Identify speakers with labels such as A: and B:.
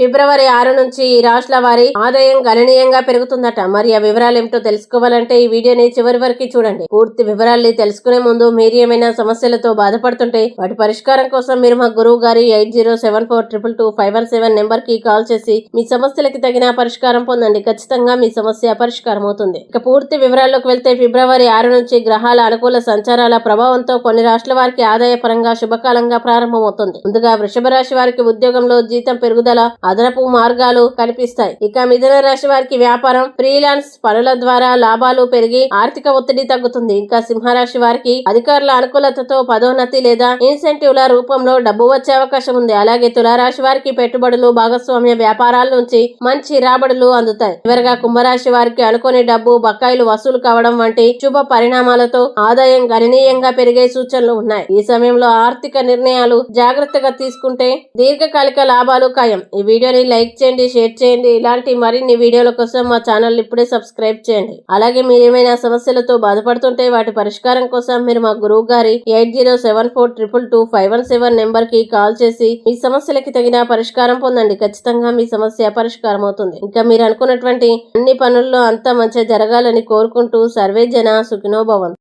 A: ఫిబ్రవరి 6 నుంచి ఈ రాశుల వారి ఆదాయం గణనీయంగా పెరుగుతుందట. మరి ఆ వివరాలు ఏమిటో తెలుసుకోవాలంటే ఈ వీడియోని చివరి వరకు చూడండి. పూర్తి వివరాల్ని తెలుసుకునే ముందు మీరు ఏమైనా సమస్యలతో బాధపడుతుంటే వాటి పరిష్కారం కోసం మీరు మా గురువు గారి 8074222517 నెంబర్ కి కాల్ చేసి మీ సమస్యలకి తగిన పరిష్కారం పొందండి. ఖచ్చితంగా మీ సమస్య పరిష్కారం అవుతుంది. ఇక పూర్తి వివరాల్లోకి వెళ్తే ఫిబ్రవరి 6 నుంచి గ్రహాల అనుకూల సంచారాల ప్రభావంతో కొన్ని రాష్ట్రాల వారికి ఆదాయ పరంగా శుభకాలంగా ప్రారంభమవుతుంది. ముందుగా వృషభ రాశి వారికి ఉద్యోగంలో జీతం పెరుగుదల, అదనపు మార్గాలు కనిపిస్తాయి. ఇక మిథున రాశి వారికి వ్యాపారం, ఫ్రీలాన్స్ పనుల ద్వారా లాభాలు పెరిగి ఆర్థిక ఒత్తిడి తగ్గుతుంది. ఇంకా సింహరాశి వారికి అధికారుల అనుకూలతతో పదోన్నతి లేదా ఇన్సెంటివ్ల రూపంలో డబ్బు వచ్చే అవకాశం ఉంది. అలాగే తులారాశి వారికి పెట్టుబడులు, భాగస్వామ్య వ్యాపారాల నుంచి మంచి రాబడులు అందుతాయి. చివరగా కుంభరాశి వారికి అనుకోని డబ్బు బకాయిలు వసూలు కావడం వంటి శుభ పరిణామాలతో ఆదాయం గణనీయంగా పెరిగే సూచనలు ఉన్నాయి. ఈ సమయంలో ఆర్థిక నిర్ణయాలు జాగ్రత్తగా తీసుకుంటే దీర్ఘకాలిక లాభాలు ఖాయం. ఈ వీడియోని లైక్ చేయండి, షేర్ చేయండి. ఇలాంటి మరిన్ని వీడియోల కోసం మా ఛానల్ ఇప్పుడే సబ్స్క్రైబ్ చేయండి. అలాగే మీరు ఏమైనా సమస్యలతో బాధపడుతుంటే వాటి పరిష్కారం కోసం మీరు మా గురువు గారి 8074222517 నెంబర్ కి కాల్ చేసి మీ సమస్యలకి తగిన పరిష్కారం పొందండి. ఖచ్చితంగా మీ సమస్య పరిష్కారం అవుతుంది. ఇంకా మీరు అనుకున్నటువంటి అన్ని పనుల్లో అంతా మంచిగా జరగాలని కోరుకుంటూ సర్వే జన సుఖినో భవంతు.